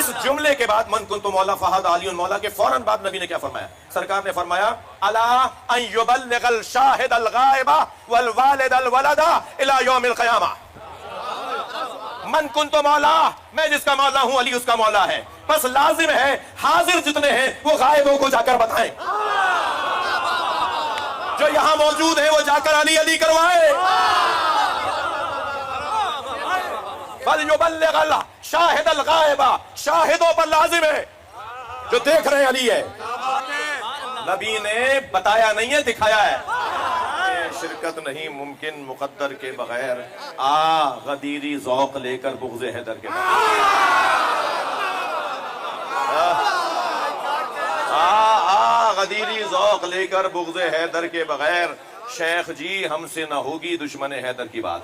اس جملے کے بعد من کنت مولا فہد علی مولا کے فوراً بعد نبی نے کیا فرمایا؟ سرکار نے فرمایا الا ان یبلغ الشاہد الغائب والوالد الولد الى یوم القیامہ. من کنت مولا، میں جس کا مولا ہوں علی اس کا مولا ہے، بس لازم ہے حاضر جتنے ہیں وہ غائبوں کو جا کر بتائیں، جو یہاں موجود ہیں وہ جا کر علی علی کروائے. فَلْيُبَلِّغَ الشَّاهِدَ الْغَائِبَ، شاہدوں پر لازم ہے جو دیکھ رہے ہیں علی ہے. نبی نے بتایا نہیں ہے، دکھایا ہے. شرکت نہیں ممکن مقدر کے بغیر، غدیری ذوق لے کر بغض حیدر کے بغیر. غدیری ذوق لے کر بغض حیدر کے بغیر. شیخ جی ہم سے نہ ہوگی دشمن حیدر کی بات.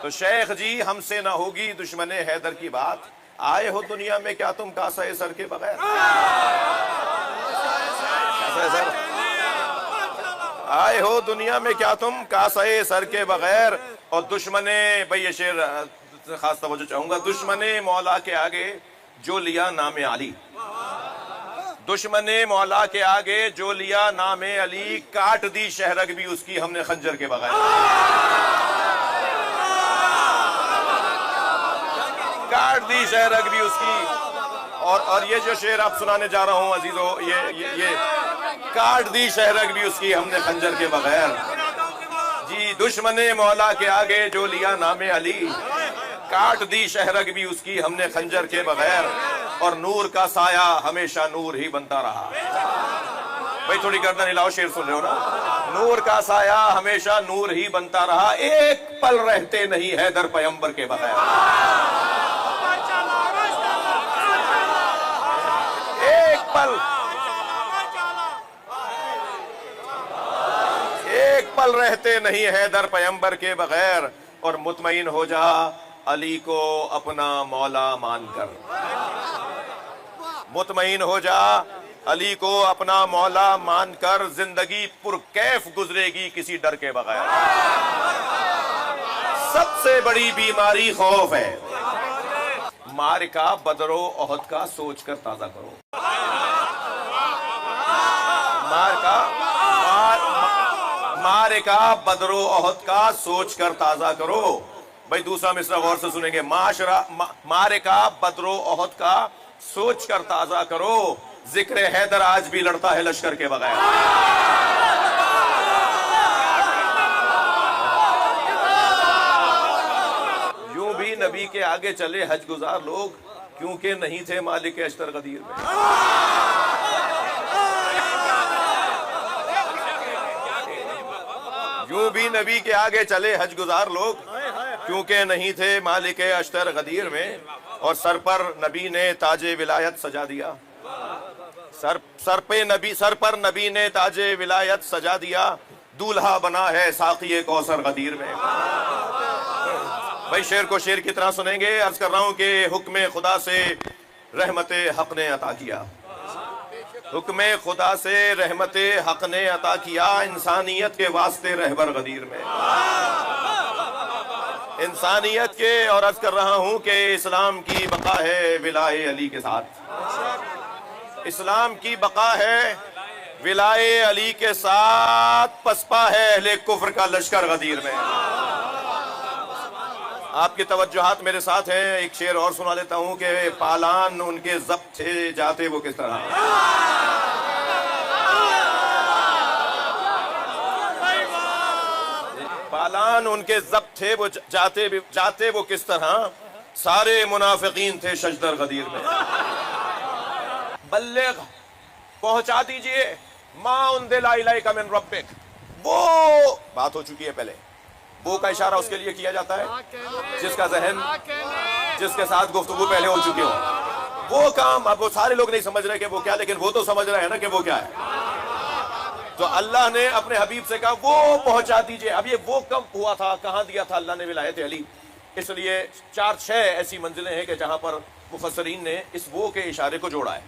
تو شیخ جی ہم سے نہ ہوگی دشمن حیدر کی بات. آئے ہو دنیا میں کیا تم کاسہ سر کے بغیر؟ آئے ہو دنیا میں کیا تم کاسہ سر کے بغیر. اور دشمن، بھئی یہ شعر خاص توجہ چاہوں گا، دشمن مولا کے آگے جو لیا نام علی، دشمن مولا کے آگے جو لیا نام علی، کاٹ دی شہرگ بھی اس کی ہم نے خنجر کے بغیر. کاٹ دی شہرگ بھی اس کی. اور یہ جو شعر آپ سنانے جا رہا ہوں عزیزو، یہ کاٹ دی شہرگ بھی اس کی ہم نے خنجر کے بغیر. جی دشمن مولا کے آگے جو لیا نام علی، کاٹ دی شہرگ بھی اس کی ہم نے خنجر کے بغیر. اور نور کا سایہ ہمیشہ نور ہی بنتا رہا. بھئی تھوڑی گردن ہلاؤ، شعر سن رہے ہو نا. نور کا سایہ ہمیشہ نور ہی بنتا رہا، ایک پل رہتے نہیں حیدر پیغمبر کے بغیر. ایک پل رہتے نہیں حیدر پیغمبر کے بغیر. اور مطمئن ہو جا علی کو اپنا مولا مان کر، مطمئن ہو جا علی کو اپنا مولا مان کر. زندگی پرکیف گزرے گی کسی ڈر کے بغیر. سب سے بڑی بیماری خوف ہے. مارکہ بدر و احد کا سوچ کر تازہ کرو. مارکہ بدر و احد کا سوچ کر تازہ کرو. بھئی دوسرا مصرع غور سے سنیں گے. مارکہ بدر و احد کا سوچ کر تازہ کرو. ذکر حیدر آج بھی لڑتا ہے لشکر کے بغیر. یوں بھی نبی کے آگے چلے حج گزار لوگ، کیونکہ نہیں تھے مالک اشتر غدیر میں. یوں بھی نبی کے آگے چلے حج گزار لوگ، کیونکہ نہیں تھے مالک اشتر غدیر میں. اور سر پر نبی نے تاج ولایت سجا دیا. سر پر نبی نے تاج ولایت سجا دیا. دولہا بنا ہے ساقی کوثر غدیر میں. بھائی شعر کو شعر کی طرح سنیں گے. عرض کر رہا ہوں کہ حکم خدا سے رحمت حق نے عطا کیا. حکم خدا سے رحمت حق نے عطا کیا. انسانیت کے واسطے رہبر غدیر میں. انسانیت کے. اور عرض کر رہا ہوں کہ اسلام کی بقا ہے ولائے علی کے ساتھ. اسلام کی بقا ہے ولائے علی کے ساتھ. پسپا ہے اہل کفر کا لشکر غدیر میں. آپ کی توجہات میرے ساتھ ہیں. ایک شعر اور سنا لیتا ہوں کہ پالان ان کے ضبط تھے جاتے وہ کس طرح. پالان ان کے ضبط تھے وہ جاتے وہ کس طرح. سارے منافقین تھے شجدر غدیر میں. بلغ پہنچا دیجئے ما انزل الیک من ربک. وہ بات ہو چکی ہے پہلے. وہ کا اشارہ اس کے لیے کیا جاتا ہے جس کا ذہن، جس کے ساتھ گفتگو پہلے ہو چکی ہو. وہ کام اب وہ سارے لوگ نہیں سمجھ رہے کہ وہ کیا، لیکن وہ تو سمجھ رہے ہیں نا کہ وہ کیا ہے. تو اللہ نے اپنے حبیب سے کہا وہ پہنچا دیجئے. اب یہ وہ کب ہوا تھا، کہاں دیا تھا اللہ نے ولایت علی. اس لیے 4-6 ایسی منزلیں ہیں کہ جہاں پر مفسرین نے اس وہ کے اشارے کو جوڑا ہے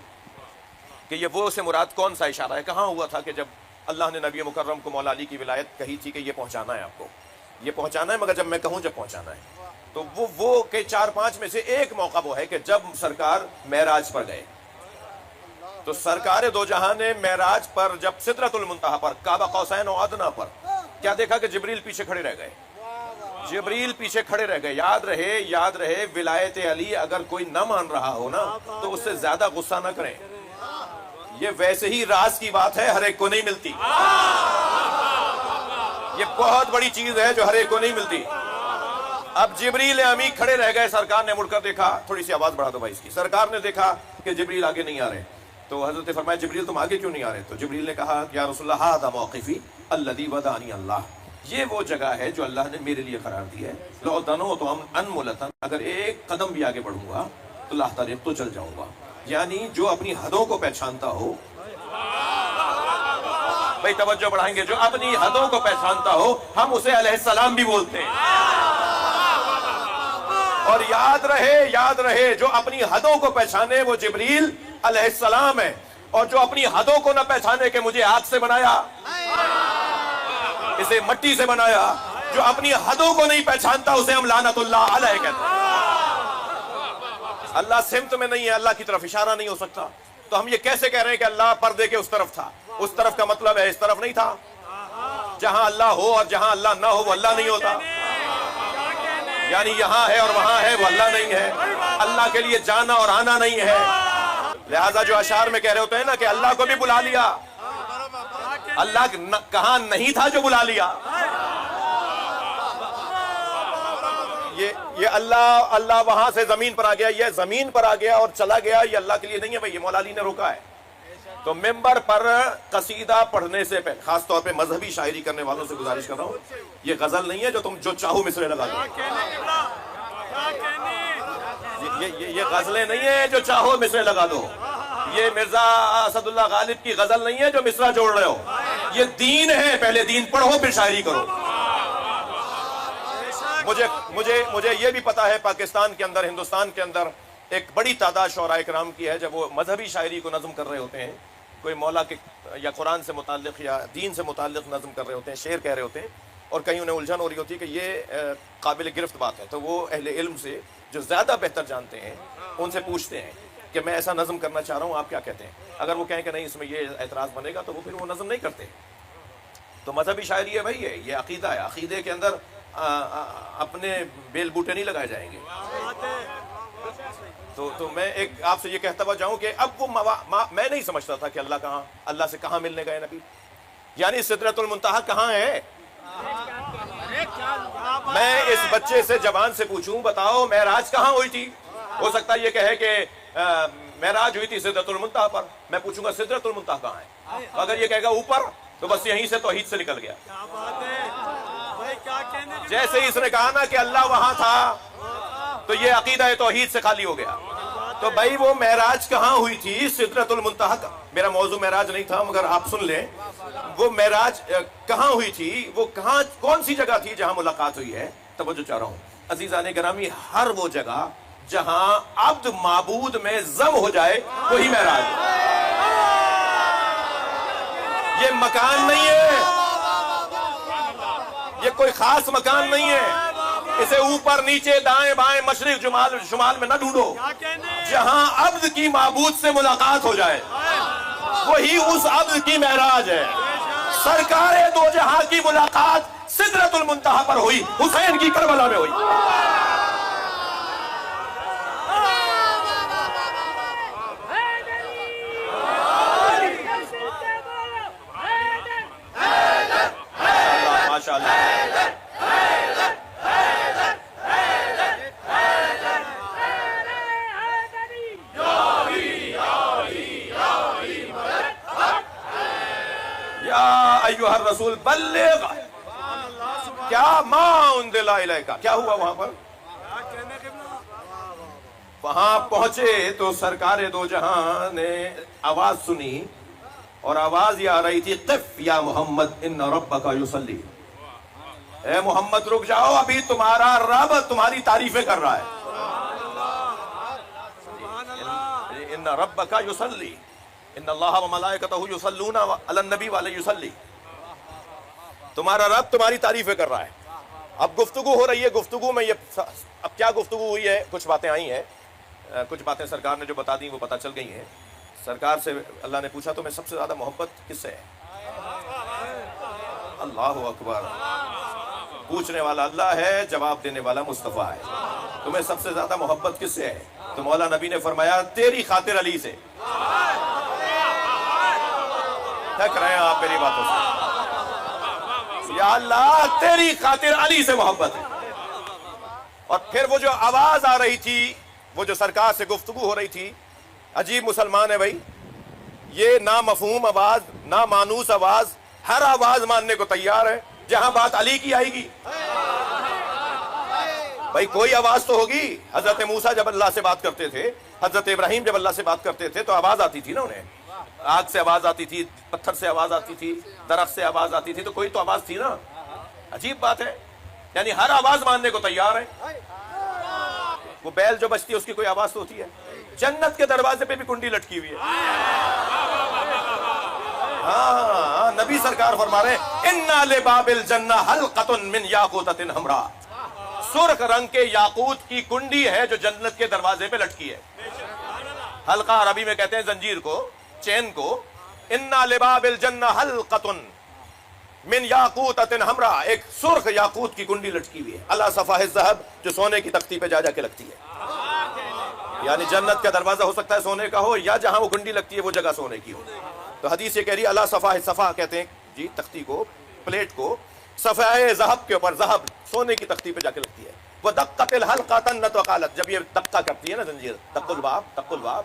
کہ یہ وہ سے مراد کون سا اشارہ ہے. کہاں ہوا تھا کہ جب اللہ نے نبی مکرم کو مولا علی کی ولایت کہی تھی کہ یہ پہنچانا ہے آپ کو، یہ پہنچانا ہے، مگر جب میں کہوں جب پہنچانا ہے. تو وہ کہ 4-5 میں سے ایک موقع وہ ہے کہ جب سرکار معراج پر گئے، تو سرکار دو جہاں نے معراج پر جب سدرۃ المنتہا پر قاب قوسین و ادنیٰ پر کیا دیکھا کہ جبریل پیچھے کھڑے رہ گئے، جبریل پیچھے کھڑے رہ گئے۔ یاد رہے ولایت علی اگر کوئی نہ مان رہا ہو نا تو اس سے زیادہ غصہ نہ کریں، یہ ویسے ہی راز کی بات ہے، ہر ایک کو نہیں ملتی، یہ بہت بڑی چیز ہے جو ہر ایک کو نہیں ملتی۔ اب جبریل امی کھڑے رہ گئے، سرکار نے مڑ کر دیکھا، تھوڑی سی آواز بڑھا دو بھائی اس کی، سرکار نے دیکھا کہ جبریل آگے نہیں آ رہے، تو حضرت فرمایا جبریل تم آگے کیوں نہیں آ رہے؟ تو جبریل نے کہا یا رسول اللہ ھذا موقفی الذی ودعنی اللہ، یہ وہ جگہ ہے جو اللہ نے میرے لیے قرار دی ہے، لو دنوت انملۃ، اگر ایک قدم بھی آگے بڑھوں گا تو لا طریق تو چل جاؤں گا، یعنی جو اپنی حدوں کو پہچانتا ہو، بھائی توجہ بڑھائیں گے، جو اپنی حدوں کو پہچانتا ہو ہم اسے علیہ السلام بھی بولتے ہیں، اور یاد رہے جو اپنی حدوں کو پہچانے وہ جبریل علیہ السلام ہے، اور جو اپنی حدوں کو نہ پہچانے کہ مجھے آگ سے بنایا، اسے مٹی سے بنایا، جو اپنی حدوں کو نہیں پہچانتا اسے ہم لعنت اللہ علیہ کہتے ہیں۔ اللہ سمت میں نہیں ہے، اللہ کی طرف اشارہ نہیں ہو سکتا، تو ہم یہ کیسے کہہ رہے ہیں کہ اللہ پردے کے اس طرف تھا؟ اس طرف کا مطلب ہے اس طرف نہیں تھا، جہاں اللہ ہو اور جہاں اللہ نہ ہو وہ اللہ نہیں ہوتا، یعنی یہاں ہے اور وہاں ہے وہ اللہ نہیں ہے، اللہ کے لیے جانا اور آنا نہیں ہے، لہذا جو اشعار میں کہہ رہے ہوتے ہیں نا کہ اللہ کو بھی بلا لیا، اللہ کہاں نہیں تھا جو بلا لیا، یہ اللہ وہاں سے زمین پر آ گیا، یہ زمین پر آ گیا اور چلا گیا، یہ اللہ کے لیے نہیں ہے بھائی، یہ مولا علی نے روکا ہے۔ تو ممبر پر قصیدہ پڑھنے سے پہلے خاص طور پہ مذہبی شاعری کرنے والوں سے گزارش کر رہا ہوں، یہ غزل نہیں ہے جو تم جو چاہو مصرے لگا دو، یہ غزلیں نہیں ہیں جو چاہو مصرے لگا دو، یہ مرزا اسد اللہ غالب کی غزل نہیں ہے جو مصرع جوڑ رہے ہو، یہ دین ہے، پہلے دین پڑھو پھر شاعری کرو۔ مجھے یہ بھی پتا ہے پاکستان کے اندر، ہندوستان کے اندر ایک بڑی تعداد شعراء کرام کی ہے، جب وہ مذہبی شاعری کو نظم کر رہے ہوتے ہیں، کوئی مولا کے یا قرآن سے متعلق یا دین سے متعلق نظم کر رہے ہوتے ہیں، شعر کہہ رہے ہوتے ہیں، اور کہیں انہیں الجھن ہو رہی ہوتی ہے کہ یہ قابل گرفت بات ہے، تو وہ اہل علم سے جو زیادہ بہتر جانتے ہیں ان سے پوچھتے ہیں کہ میں ایسا نظم کرنا چاہ رہا ہوں، آپ کیا کہتے ہیں؟ اگر وہ کہیں کہ نہیں اس میں یہ اعتراض بنے گا تو وہ پھر وہ نظم نہیں کرتے۔ تو مذہبی شاعری ہے بھائی، یہ عقیدہ ہے، عقیدے کے اندر اپنے بیل بوٹے نہیں لگائے جائیں گے۔ تو میں ایک آپ سے یہ کہتا ہوا جاؤں کہ اب وہ میں نہیں سمجھتا تھا کہ اللہ سے کہاں ملنے گئے نبی، یعنی سدرۃ المنتہا کہاں ہے؟ میں اس بچے سے جوان سے پوچھوں بتاؤ معراج کہاں ہوئی تھی، ہو سکتا ہے یہ کہے کہ معراج ہوئی تھی سدرۃ المنتہا پر، میں پوچھوں گا سدرۃ المنتہا کہاں ہے؟ اگر یہ کہے گا اوپر تو بس یہیں سے توحید سے نکل گیا۔ جیسے ہی اس نے کہا نا کہ اللہ وہاں تھا تو یہ عقیدہ توحید سے خالی ہو گیا۔ تو بھائی وہ معراج کہاں ہوئی تھی؟ سدرۃ المنتہا کا، میرا موضوع معراج نہیں تھا مگر آپ سن لیں، وہ معراج کہاں ہوئی تھی، وہ کہاں کون سی جگہ تھی جہاں ملاقات ہوئی ہے؟ توجہ چاہ رہا ہوں عزیزان گرامی، ہر وہ جگہ جہاں عبد معبود میں ضم ہو جائے وہی معراج ہے۔ یہ مکان نہیں ہے، یہ کوئی خاص مکان نہیں ہے، اسے اوپر نیچے دائیں بائیں مشرق شمال میں نہ ڈھونڈو، جہاں عبد کی معبود سے ملاقات ہو جائے وہی اس عبد کی معراج ہے۔ سرکار دو جہاں کی ملاقات سدرۃ المنتہا پر ہوئی، حسین کی کربلا میں ہوئی۔ ماشاءاللہ ایھا الرسول بلغ، کیا ما انزل الیک، کیا ہوا وہاں پر؟ وہاں پہنچے تو سرکار دو جہاں نے آواز سنی، اور آواز یہ آ رہی تھی قف یا محمد ان ربک یصلی، اے محمد رک جاؤ، ابھی تمہارا رب تمہاری تعریفیں کر رہا ہے۔ ان ربک یصلی ان اللہ وملائکتہ یصلون علی النبی وعلیہ یصلی، تمہارا رب تمہاری تعریفیں کر رہا ہے۔ اب گفتگو ہو رہی ہے، گفتگو میں یہ اب کیا گفتگو ہوئی ہے، کچھ باتیں آئی ہیں، کچھ باتیں سرکار نے جو بتا دیں وہ پتہ چل گئی ہیں. سرکار سے اللہ نے پوچھا تمہیں سب سے زیادہ محبت کس سے ہے؟ اللہ اکبر. پوچھنے والا اللہ ہے، جواب دینے والا مصطفیٰ ہے. تمہیں سب سے زیادہ محبت کس سے ہے؟ تو مولا نبی نے فرمایا تیری خاطر علی سے. تھک رہے ہیں آپ میری باتوں سے؟ یا اللہ تیری خاطر علی سے محبت ہے. اور پھر وہ جو آواز آ رہی تھی، وہ جو سرکار سے گفتگو ہو رہی تھی، عجیب مسلمان ہے بھائی، یہ نامفہوم آواز، نامانوس آواز، ہر آواز ماننے کو تیار ہے جہاں بات علی کی آئے گی. بھائی کوئی آواز تو ہوگی. حضرت موسیٰ جب اللہ سے بات کرتے تھے، حضرت ابراہیم جب اللہ سے بات کرتے تھے تو آواز آتی تھی نا انہیں. آگ سے آواز آتی تھی، پتھر سے آواز آتی تھی، درخت سے آواز آتی تھی، تو کوئی تو آواز تھی نا. عجیب بات ہے، یعنی ہر آواز ماننے کو تیار ہے. وہ بیل جو بجتی ہے اس کی کوئی آواز تو ہوتی ہے. جنت کے دروازے پہ بھی کنڈی لٹکی ہوئی ہے. ہاں نبی سرکار فرما رہے ہیں اِنَّا لِبَابِ الْجَنَّةِ حَلْقَةٌ مِّن یاقوتۃ حمراء. سرخ رنگ کے یاقوت کی کنڈی ہے جو جنت کے دروازے پہ لٹکی ہے. حلقہ عربی میں کہتے ہیں زنجیر کو، چین کو. اِنَّا لِبَابِ الْجَنَّةِ حَلْقَةٌ من یاقوتۃ حمراء، ایک سرخ یاقوت کی کنڈی لٹکی ہوئی ہے. اللہ صفاح الذہب، جو سونے کی تختی پہ جا جا کے لگتی ہے. یعنی جنت کا دروازہ ہو سکتا ہے سونے کا ہو، یا جہاں وہ کنڈی لگتی ہے وہ جگہ سونے کی ہو. تو حدیث یہ کہہ رہی ہے اللہ صفاح، صفا کہتے ہیں جی تختی کو، پلیٹ کو، صفحہ ذہب کے اوپر، ذہب سونے کی تختی پہ جا کے لگتی ہے. وہ دقت الحلقہ تنت وقالت، جب یہ دقہ کرتی ہے نا زنجیر، دق الباب، دق الباب،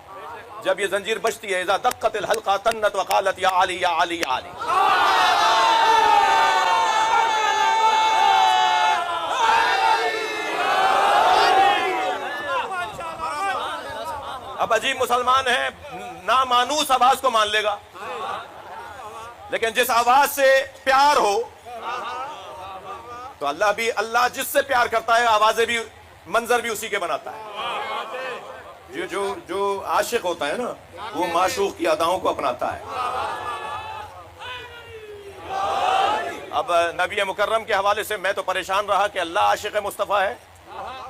جب یہ زنجیر بجتی ہے، اذا دقت الحلقہ تنت وقالت یا علی یا علی یا علی. اب عجیب مسلمان ہے، نامانوس آواز کو مان لے گا، لیکن جس آواز سے پیار ہو تو اللہ جس سے پیار کرتا ہے آوازیں بھی، منظر بھی اسی کے بناتا ہے. جو عاشق ہوتا ہے نا وہ معشوق کی اداؤں کو اپناتا ہے. اب نبی مکرم کے حوالے سے میں تو پریشان رہا کہ اللہ عاشق مصطفیٰ ہے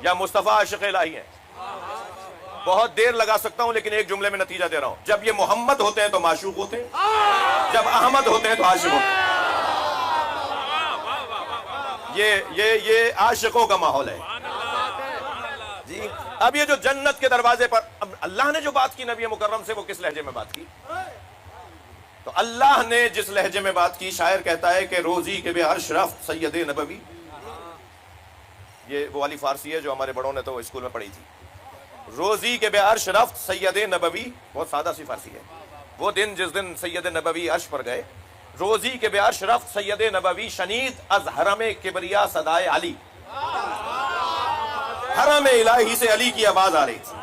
یا مصطفیٰ عاشق الہی ہے. بہت دیر لگا سکتا ہوں لیکن ایک جملے میں نتیجہ دے رہا ہوں. جب یہ محمد ہوتے ہیں تو معشوق ہوتے ہیں، جب احمد ہوتے ہیں تو عاشق ہوتے ہیں. یہ عاشقوں کا ماحول ہے جی. اب یہ جو جنت کے دروازے پر اب اللہ نے جو بات کی نبی مکرم سے، وہ کس لہجے میں بات کی؟ تو اللہ نے جس لہجے میں بات کی، شاعر کہتا ہے کہ روزی کے بے عرش رفت سید نبوی. یہ وہ والی فارسی ہے جو ہمارے بڑوں نے تو اسکول میں پڑھی تھی. روزی کے بے عرش رفت سید نبوی، بہت سادہ سی فارسی ہے. وہ دن جس دن سید نبوی عرش پر گئے، روزی کے بے عرش رفت سید نبوی شنید از حرم کبریا صدائے علی. حرم الہی سے علی کی آواز آ رہی تھی.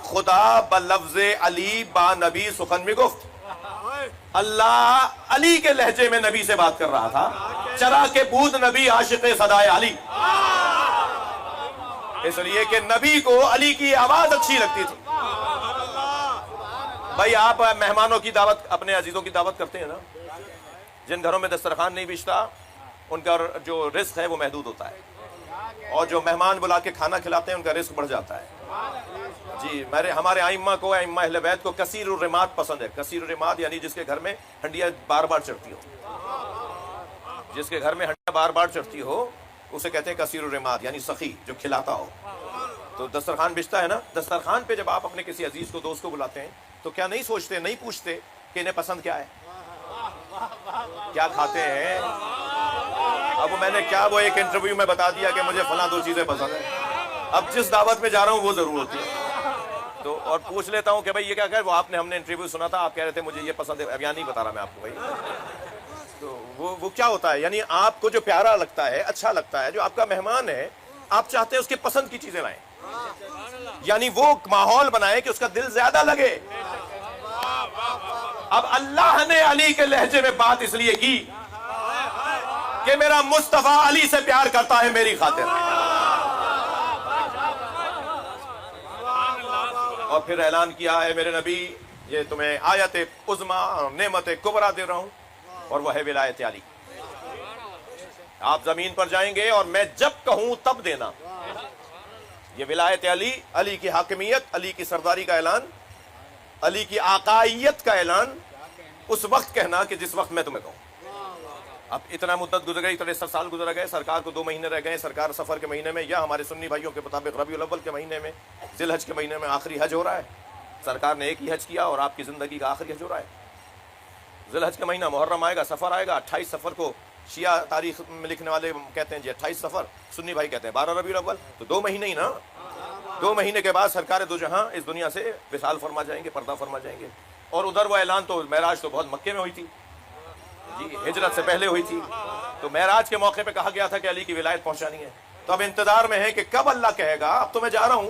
خدا بلفظ علی با نبی سخن میں گفت. اللہ علی کے لہجے میں نبی سے بات کر رہا تھا. چرا کے بود نبی عاشق صدائے علی، اس لیے کہ نبی کو علی کی آواز اچھی لگتی تھی. بھائی آپ مہمانوں کی دعوت، اپنے عزیزوں کی دعوت کرتے ہیں نا، جن گھروں میں دسترخوان نہیں بچتا ان کا جو رزق ہے وہ محدود ہوتا ہے، اور جو مہمان بلا کے کھانا کھلاتے ہیں ان کا رزق بڑھ جاتا ہے. جی ہمارے ائمہ کو، ائمہ اہل بیت کو کثیر الرماد پسند ہے. کثیر الرماد یعنی جس کے گھر میں ہنڈیاں بار بار چڑھتی ہو. جس کے گھر میں ہنڈیاں بار بار چڑھتی ہو اسے کہتے ہیں کثیر الرماد، یعنی سخی، جو کھلاتا ہو. تو دسترخوان بچتا ہے نا، دسترخوان پہ جب آپ اپنے کسی عزیز کو، دوست کو بلاتے ہیں تو کیا نہیں سوچتے، نہیں پوچھتے کہ انہیں پسند کیا ہے، کیا کھاتے ہیں؟ اب میں نے کیا وہ ایک انٹرویو میں بتا دیا کہ مجھے فلاں 2 چیزیں پسند ہیں. اب جس دعوت میں جا رہا ہوں وہ ضرور ہوتی ہے تو، اور پوچھ لیتا ہوں کہ بھائی یہ کیا کہہ، وہ ہم نے انٹرویو سنا تھا، آپ کہہ رہے تھے مجھے یہ پسند ہے. اب یہاں نہیں بتا رہا میں آپ کو بھائی. تو وہ کیا ہوتا ہے، یعنی آپ کو جو پیارا لگتا ہے، اچھا لگتا ہے، جو آپ کا مہمان ہے، آپ چاہتے ہیں اس کے پسند کی چیزیں لائیں، یعنی وہ ماحول بنائے کہ اس کا دل زیادہ لگے. اب اللہ نے علی کے لہجے میں بات اس لیے کی کہ میرا مصطفیٰ علی سے پیار کرتا ہے میری خاطر. اور پھر اعلان کیا ہے میرے نبی، یہ تمہیں آیت عظمیٰ، نعمت کبریٰ دے رہا ہوں، اور وہ ہے ولایت علی. آپ زمین پر جائیں گے اور میں جب کہوں تب دینا. یہ ولایت علی، علی کی حاکمیت، علی کی سرداری کا اعلان، علی کی آقائیت کا اعلان اس وقت کہنا کہ جس وقت میں تمہیں کہوں. اب اتنا مدت گزر گئی، 63 سال گزر گئے، سرکار کو 2 مہینے رہ گئے. سرکار سفر کے مہینے میں، یا ہمارے سنی بھائیوں کے مطابق ربیع الاول کے مہینے میں، ذی الحج کے مہینے میں آخری حج ہو رہا ہے. سرکار نے ایک ہی حج کیا اور آپ کی زندگی کا آخری حج ہو رہا ہے. ذی الحج کا مہینہ محرم آئے گا، سفر آئے گا. 28 سفر کو شیعہ تاریخ میں لکھنے والے کہتے ہیں جی 28 سفر، سنی بھائی کہتے ہیں 12 ربیع الاول. تو 2 مہینے ہی نا. 2 مہینے کے بعد سرکار دو جہاں اس دنیا سے وصال فرما جائیں گے، پردہ فرما جائیں گے. اور ادھر وہ اعلان تو معراج تو بہت مکے میں ہوئی تھی جی، ہجرت سے پہلے ہوئی تھی. تو معراج کے موقع پہ کہا گیا تھا کہ علی کی ولایت پہنچانی ہے. تو اب انتظار میں ہے کہ کب اللہ کہے گا اب تو میں جا رہا ہوں،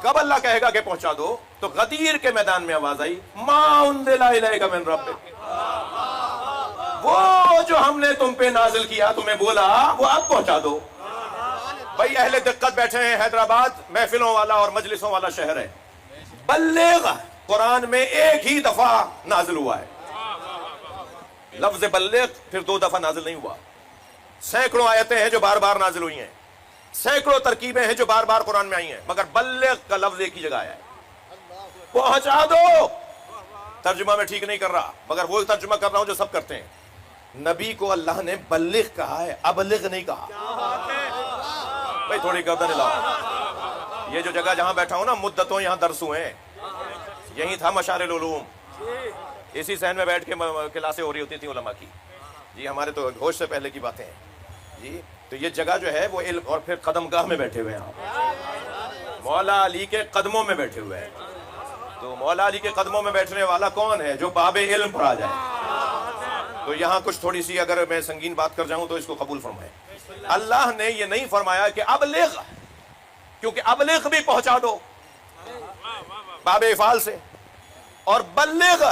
کب اللہ کہے گا کہ پہنچا دو. تو غدیر کے میدان میں آواز آئی، ما انزل الیک من ربک، وہ جو ہم نے تم پہ نازل کیا، تمہیں بولا، وہ اب پہنچا دو. بھائی اہل دقت بیٹھے ہیں، حیدرآباد محفلوں والا اور مجلسوں والا شہر ہے. بلغ قرآن میں ایک ہی دفعہ نازل ہوا ہے. لفظ بلغ پھر 2 دفعہ نازل نہیں ہوا. سینکڑوں آیتیں ہیں جو بار بار نازل ہوئی ہیں، سینکڑوں ترکیبیں ہیں جو بار بار قرآن میں آئی ہیں، مگر بلغ کا لفظ ایک ہی جگہ آیا ہے. پہنچا دو. ترجمہ میں ٹھیک نہیں کر رہا، مگر وہ ترجمہ کر رہا ہوں جو سب کرتے ہیں. نبی کو اللہ نے بلغ کہا ہے، ابلغ نہیں کہا. بھائی تھوڑی گردن ہلاؤ. یہ جو جگہ جہاں بیٹھا ہوں نا، مدتوں یہاں درس ہوئے ہیں. یہی تھا مشار العلوم، اسی صحن میں بیٹھ کے کلاسیں ہو رہی ہوتی تھیں علماء کی جی. ہمارے تو ہوش سے پہلے کی باتیں ہیں جی. تو یہ جگہ جو ہے وہ علم، اور پھر قدم گاہ میں بیٹھے ہوئے ہیں آپ، مولا علی کے قدموں میں بیٹھے ہوئے ہیں. تو مولا علی کے قدموں میں بیٹھنے والا کون ہے؟ جو باب علم پر آ جائے. تو یہاں کچھ تھوڑی سی اگر میں سنگین بات کر جاؤں تو اس کو قبول فرمائیں. اللہ نے یہ نہیں فرمایا کہ ابلغ، کیونکہ ابلغ بھی پہنچا دو باب افعال سے، اور بلغ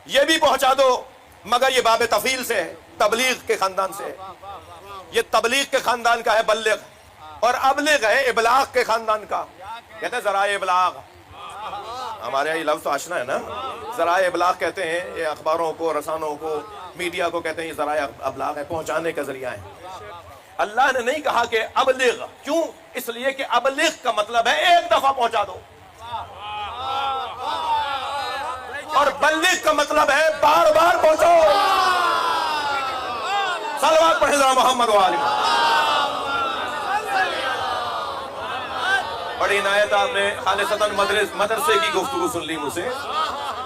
یہ بھی پہنچا دو، مگر یہ باب تفعیل سے ہے، تبلیغ کے خاندان سے. یہ تبلیغ کے خاندان کا ہے بلغ، اور ابلغ ہے ابلاغ کے خاندان کا. کہتے ہیں ذرائع ابلاغ. ہمارے یہاں یہ لفظ تو آشنا ہے نا، ذرائع ابلاغ کہتے ہیں یہ اخباروں کو، رسانوں کو، میڈیا کو کہتے ہیں یہ ذرائع ابلاغ ہے، پہنچانے کا ذریعہ ہے. اللہ نے نہیں کہا کہ ابلغ. کیوں؟ اس لیے کہ ابلغ کا مطلب ہے ایک دفعہ پہنچا دو، اور بلغ کا مطلب ہے بار بار پہنچو. صلوات پڑھیں ذرا محمد و آل محمد. بڑی عنایت آپ نے خالصتاً مدرسے کی گفتگو سن لی مجھ سے.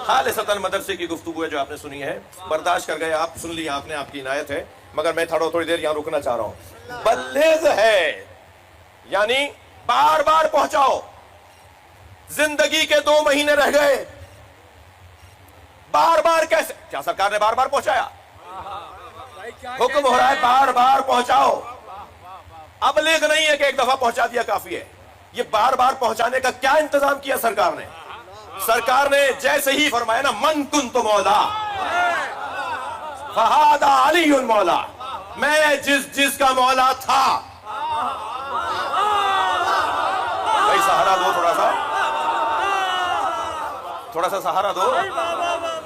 خالصتاً مدرسے کی گفتگو ہے جو آپ نے سنی ہے، برداشت کر گئے آپ، سن لی آپ نے، آپ کی عنایت ہے. مگر میں تھوڑی دیر یہاں رکنا چاہ رہا ہوں. بلغ ہے یعنی بار بار پہنچاؤ. زندگی کے 2 مہینے رہ گئے، بار بار کیسے؟ کیا سرکار نے بار بار پہنچایا؟ حکم ہو رہا ہے بار بار پہنچاؤ. ابلغ نہیں ہے کہ ایک دفعہ پہنچا دیا کافی ہے. یہ بار بار پہنچانے کا کیا انتظام کیا سرکار نے؟ سرکار نے جیسے ہی فرمایا نا، من کنت مولا فہذا علی مولا، میں جس کا مولا تھا. بھائی سہارا دو، تھوڑا سا سہارا دو.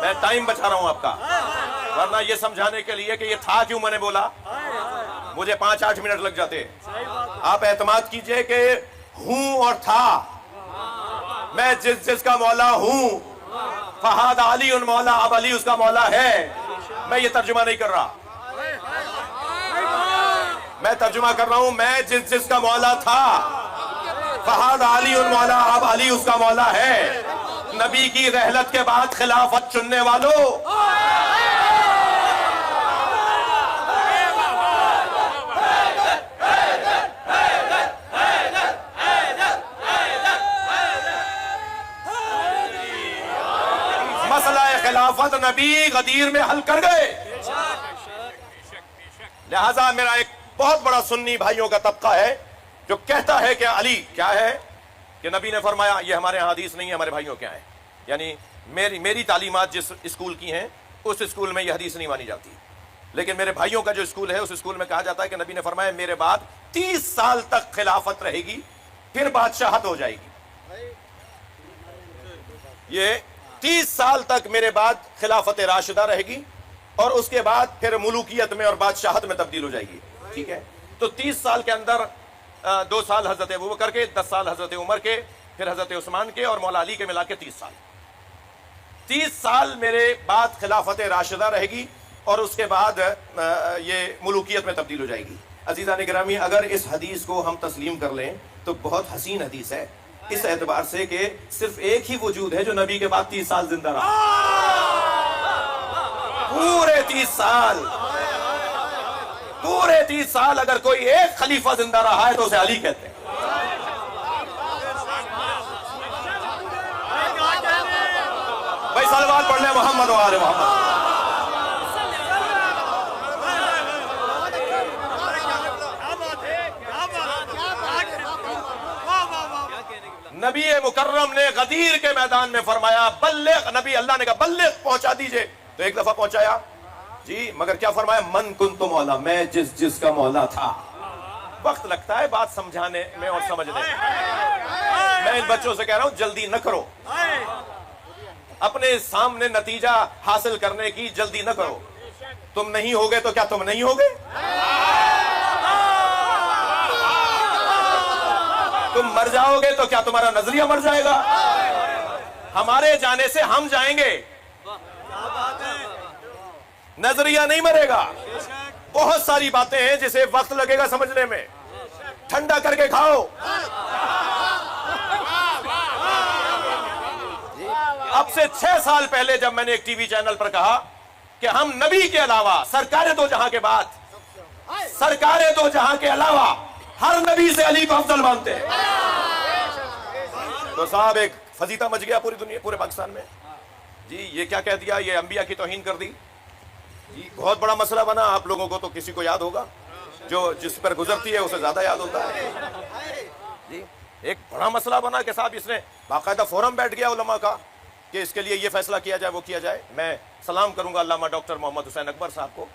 میں ٹائم بچا رہا ہوں آپ کا، ورنہ یہ سمجھانے کے لیے کہ یہ تھا کیوں میں نے بولا مجھے 5-8 منٹ لگ جاتے. آپ اعتماد کیجئے کہ ہوں اور تھا، میں جس کا مولا ہوں، فہذا علی مولا، اب علی اس کا مولا ہے. میں یہ ترجمہ نہیں کر رہا، میں ترجمہ کر رہا ہوں، میں جس کا مولا تھا، فہذا علی مولا، اب علی اس کا مولا ہے. نبی کی رحلت کے بعد خلافت چننے والوں، مسئلہ خلافت نبی غدیر میں حل کر گئے. لہذا میرا ایک بہت بڑا سنی بھائیوں کا طبقہ ہے جو کہتا ہے کہ علی کیا ہے کہ نبی نے فرمایا. یہ ہمارے یہاں حدیث نہیں ہے، ہمارے بھائیوں کیا ہے. یعنی میری تعلیمات جس اسکول کی ہیں اس اسکول میں یہ حدیث نہیں مانی جاتی، لیکن میرے بھائیوں کا جو اسکول ہے اس اسکول میں کہا جاتا ہے کہ نبی نے فرمایا میرے بعد 30 سال تک خلافت رہے گی، پھر بادشاہت ہو جائے گی. یہ 30 سال تک میرے بعد خلافت راشدہ رہے گی، اور اس کے بعد پھر ملوکیت میں اور بادشاہت میں تبدیل ہو جائے گی. ٹھیک ہے. تو 30 سال کے اندر 2 سال حضرت ابوبکر کے، 10 سال حضرت عمر کے، پھر حضرت عثمان کے اور مولا علی کے ملا کے 30 سال. 30 سال میرے بعد خلافت راشدہ رہے گی اور اس کے بعد یہ ملوکیت میں تبدیل ہو جائے گی. عزیزان گرامی، اگر اس حدیث کو ہم تسلیم کر لیں تو بہت حسین حدیث ہے، اس اعتبار سے کہ صرف ایک ہی وجود ہے جو نبی کے بعد 30 سال زندہ رہا. پورے 30 سال، پورے 30 سال اگر کوئی ایک خلیفہ زندہ رہا ہے تو اسے علی کہتے ہیں. بھائی صلوات پڑھ لیں محمد و آل محمد. نبی مکرم نے غدیر کے میدان میں فرمایا بلغ، نبی اللہ نے کہا بلغ، پہنچا دیجئے. تو ایک دفعہ پہنچایا جی، مگر کیا فرمایا؟ من کنت مولا، میں جس کا مولا تھا. وقت لگتا ہے بات سمجھانے میں اور سمجھنے میں. میں ان بچوں سے کہہ رہا ہوں جلدی نہ کرو، اپنے سامنے نتیجہ حاصل کرنے کی جلدی نہ کرو. تم نہیں ہوگے تو کیا تم نہیں ہوگے؟ تم مر جاؤ گے تو کیا تمہارا نظریہ مر جائے گا؟ ہمارے جانے سے ہم جائیں گے، نظریہ نہیں مرے گا. بہت ساری باتیں ہیں جسے وقت لگے گا سمجھنے میں، ٹھنڈا کر کے کھاؤ. اب سے 6 سال پہلے جب میں نے ایک ٹی وی چینل پر کہا کہ ہم نبی کے علاوہ سرکار دو جہاں کے بعد، سرکار دو جہاں کے علاوہ ہر نبی سے علی کو افضل مانتے ہیں، تو صاحب ایک فضیحہ مچ گیا پوری دنیا، پورے پاکستان میں. جی یہ کیا کہہ دیا، یہ انبیاء کی توہین کر دی. جی بہت بڑا مسئلہ بنا. آپ لوگوں کو تو کسی کو یاد ہوگا، جو جس پر گزرتی ہے اسے زیادہ یاد ہوتا ہے. جی ایک بڑا مسئلہ بنا کہ صاحب اس نے باقاعدہ فورم بیٹھ گیا علماء کا کہ اس کے لیے یہ فیصلہ کیا جائے وہ کیا جائے. میں سلام کروں گا علامہ ڈاکٹر محمد حسین اکبر صاحب کو،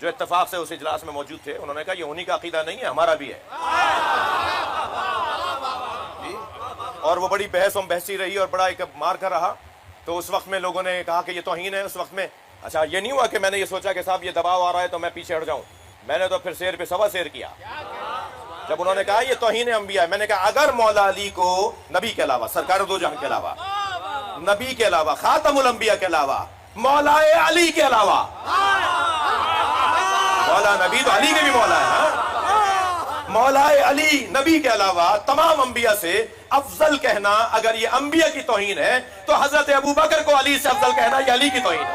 جو اتفاق سے اس اجلاس میں موجود تھے. انہوں نے کہا یہ انہی کا عقیدہ نہیں ہے، ہمارا بھی ہے. جی اور وہ بڑی بحث بحثی رہی اور بڑا ایک مار کر رہا. تو اس وقت میں لوگوں نے کہا کہ یہ توہین ہے. اس وقت میں اچھا یہ نہیں ہوا کہ میں نے یہ سوچا کہ صاحب یہ دباؤ آ رہا ہے تو میں پیچھے ہٹ جاؤں. میں نے تو پھر سیر پہ سوا سیر کیا. جب انہوں نے کہا یہ توہین انبیاء ہے، میں نے کہا اگر مولا علی کو نبی کے علاوہ، سرکار دو جہاں کے علاوہ، نبی کے علاوہ، خاتم الانبیاء کے علاوہ، مولا علی کے علاوہ، مولا نبی تو علی کے بھی مولا ہے نا، مولا علی نبی کے علاوہ تمام انبیاء سے افضل کہنا اگر یہ انبیاء کی توہین ہے تو حضرت ابوبکر کو علی سے افضل کہنا یہ علی کی توہین ہے.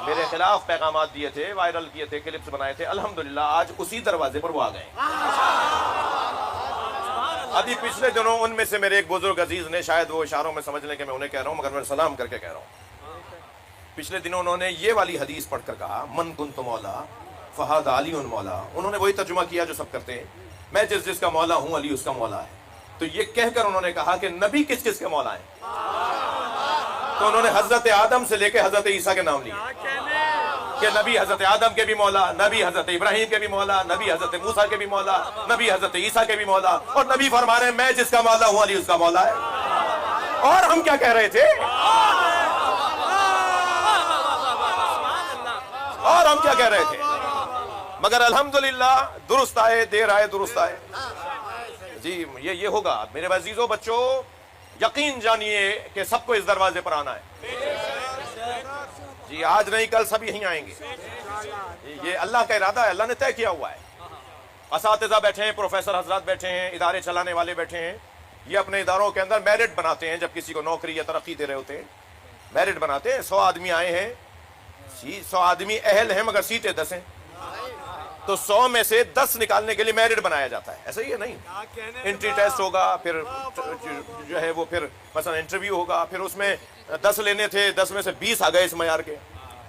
میرے خلاف پیغامات دیے تھے، وائرل کیے تھے، کلپس بنائے تھے. الحمدللہ آج اسی دروازے پر وہ آ گئے. ابھی پچھلے دنوں ان میں سے میرے ایک بزرگ عزیز نے، شاید وہ اشاروں میں سمجھ لیں کہ میں انہیں کہہ رہا ہوں مگر میں سلام کر کے کہہ رہا ہوں، پچھلے دنوں انہوں نے یہ والی حدیث پڑھ کر کہا من کنت مولا فہذا علی مولا. انہوں نے وہی ترجمہ کیا جو سب کرتے ہیں، میں جس کا مولا ہوں علی اس کا مولا ہے. تو یہ کہہ کر انہوں نے کہا کہ نبی کس کے مولا ہیں. تو انہوں نے حضرت آدم سے لے کے حضرت عیسیٰ کے نام لیے کہ نبی حضرت آدم کے بھی مولا، نبی حضرت ابراہیم کے بھی مولا، نبی حضرت موسیٰ کے بھی مولا، نبی حضرت عیسیٰ کے بھی مولا، اور نبی فرما رہے ہیں میں جس کا مولا ہوں علی اس کا مولا ہے. اور ہم کیا کہہ رہے تھے، اور ہم کیا کہہ رہے تھے، مگر الحمدللہ درست آئے، دیر آئے درست آئے. جی یہ ہوگا میرے عزیزوں بچوں، یقین جانیے کہ سب کو اس دروازے پر آنا ہے. جی آج نہیں کل سب یہیں آئیں گے. یہ اللہ کا ارادہ ہے، اللہ نے طے کیا ہوا ہے. اساتذہ بیٹھے ہیں، پروفیسر حضرات بیٹھے ہیں، ادارے چلانے والے بیٹھے ہیں. یہ اپنے اداروں کے اندر میرٹ بناتے ہیں. جب کسی کو نوکری یا ترقی دے رہے ہوتے ہیں میرٹ بناتے ہیں. 100 آدمی آئے ہیں، 100 آدمی اہل ہیں مگر سیٹیں 10 ہیں، تو 100 میں سے 10 نکالنے کے لیے میرٹ بنایا جاتا ہے. ایسا ہی ہے نہیں، انٹری ٹیسٹ ہوگا، پھر جو ہے وہ پھر مثلا انٹرویو ہوگا، پھر اس میں 10 لینے تھے، 10 میں سے 20 آ گئے اس معیار کے.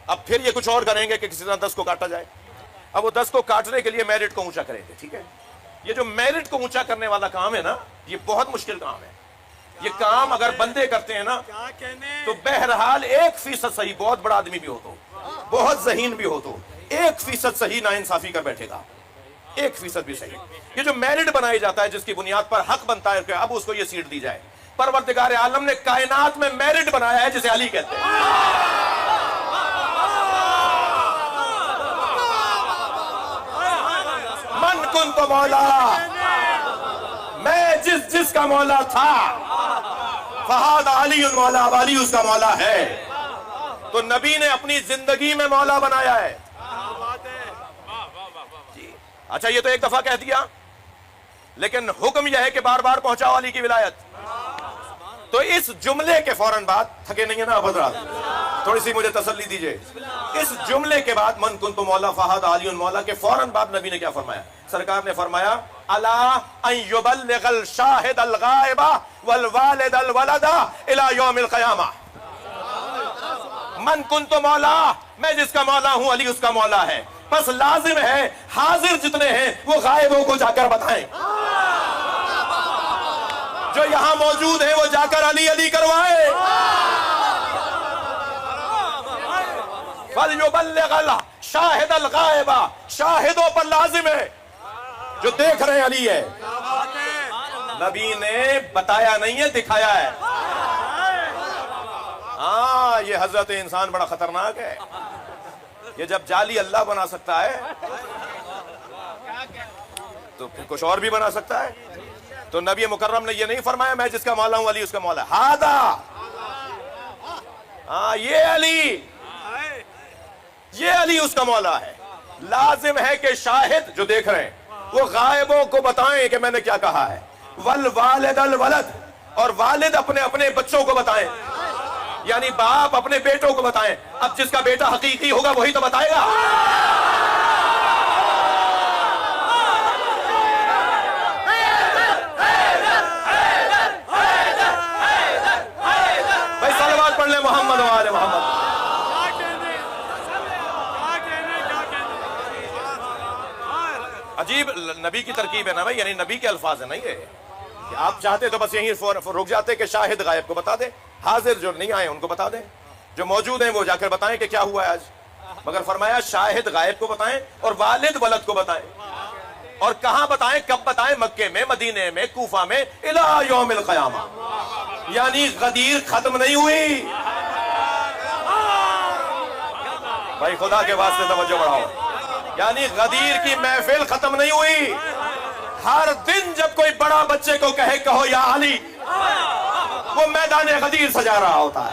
اب پھر یہ کچھ اور کریں گے کہ کسی طرح 10 کو کاٹا جائے. اب وہ 10 کو کاٹنے کے لیے میرٹ کو اونچا کریں گے. ٹھیک ہے، یہ جو میرٹ کو اونچا کرنے والا کام ہے نا، یہ بہت مشکل کام ہے. یہ کام اگر بندے کرتے ہیں نا تو بہرحال 1% صحیح، بہت بڑا آدمی بھی ہو تو، بہت ذہین بھی ہو تو 1% صحیح نا انصافی کر بیٹھے گا. 1% بھی صحیح. یہ جو میرٹ بنایا جاتا ہے جس کی بنیاد پر حق بنتا ہے کہ اب اس کو یہ سیٹ دی جائے، پروردگار عالم نے کائنات میں میرٹ بنایا ہے جسے علی کہتے ہیں. کنت مولا، میں جس کا مولا تھا، فہذا علی مولا، علی اس کا مولا ہے۔ تو نبی نے اپنی زندگی میں مولا بنایا ہے۔ اچھا یہ تو ایک دفعہ کہہ دیا، لیکن حکم یہ ہے کہ بار بار پہنچاؤ علی کی ولایت۔ تو اس جملے کے فوراً بعد، تھکے نہیں ہیں نا حضرات، تھوڑی سی مجھے تسلی دیجئے، اس جملے کے بعد من کنت مولا فہذا علی مولا کے فوراً بعد نبی نے کیا فرمایا؟ سرکار نے فرمایا الا ان یبلغ الشاہد الغائب والوالد الولد الى یوم القیامہ۔ من کنت مولا، میں جس کا مولا ہوں علی اس کا مولا ہے، بس لازم ہے حاضر جتنے ہیں وہ غائبوں کو جا کر بتائیں، جو یہاں موجود ہیں وہ جا کر علی علی کروائے۔ فَلْيُبَلِّغَ الشَّاهِدَ الْغَائِبَ، شاہدوں پر لازم ہے جو دیکھ رہے ہیں علی ہے۔ نبی نے بتایا نہیں ہے، دکھایا ہے۔ ہاں یہ حضرت انسان بڑا خطرناک ہے، یہ جب جعلی اللہ بنا سکتا ہے تو پھر کچھ اور بھی بنا سکتا ہے۔ تو نبی مکرم نے یہ نہیں فرمایا میں جس کا مولا ہوں علی اس کا مولا، ہادا، ہاں یہ علی اس کا مولا ہے۔ لازم ہے کہ شاہد جو دیکھ رہے ہیں وہ غائبوں کو بتائیں کہ میں نے کیا کہا ہے، والوالد الولد، اور والد اپنے اپنے بچوں کو بتائیں، یعنی باپ اپنے بیٹوں کو بتائیں۔ اب جس کا بیٹا حقیقی ہوگا وہی تو بتائے گا۔ بھائی صلوات پڑھ لیں محمد و آل محمد۔ عجیب نبی کی ترکیب ہے نا بھائی، یعنی نبی کے الفاظ ہیں نا یہ، کہ آپ چاہتے تو بس یہیں رک جاتے کہ شاہد غائب کو بتا دے، حاضر جو نہیں آئے ان کو بتا دیں، جو موجود ہیں وہ جا کر بتائیں کہ کیا ہوا ہے آج، مگر فرمایا شاہد غائب کو بتائیں اور والد ولد کو بتائیں۔ اور کہاں بتائیں، کب بتائیں؟ مکے میں، مدینے میں، کوفہ میں، الی یوم القیامہ، یعنی غدیر ختم نہیں ہوئی۔ بھائی خدا کے واسطے توجہ بڑھاؤ، یعنی غدیر کی محفل ختم نہیں ہوئی۔ ہر دن جب کوئی بڑا بچے کو کہو یا علی، وہ میدان غدیر سجا رہا ہوتا ہے۔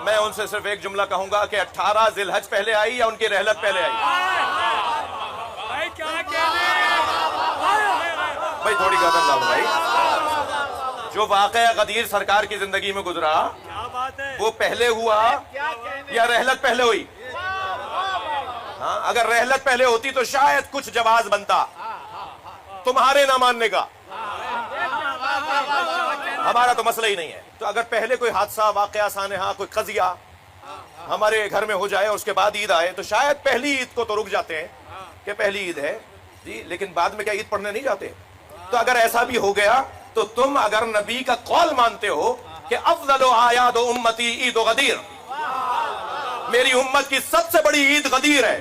میں ان سے صرف ایک جملہ کہوں گا کہ 18 ذی الحج پہلے آئی یا ان کی رحلت پہلے آئی؟ بھائی تھوڑی گردن ڈالو بھائی۔ جو واقعہ غدیر سرکار کی زندگی میں گزرا وہ پہلے ہوا یا رحلت پہلے ہوئی؟ ہاں اگر رحلت پہلے ہوتی تو شاید کچھ جواز بنتا تمہارے نہ ماننے کا، ہمارا تو مسئلہ ہی نہیں ہے۔ تو اگر پہلے کوئی حادثہ، واقعہ سانحہ، کوئی قضیہ ہمارے گھر میں ہو جائے اور اس کے بعد عید آئے تو شاید پہلی عید کو تو رک جاتے ہیں کہ پہلی عید ہے جی، لیکن بعد میں کیا عید پڑھنے نہیں جاتے؟ تو اگر ایسا بھی ہو گیا تو تم اگر نبی کا قول مانتے ہو کہ افضل اعیاد امتی عید غدیر، میری امت کی سب سے بڑی عید غدیر ہے،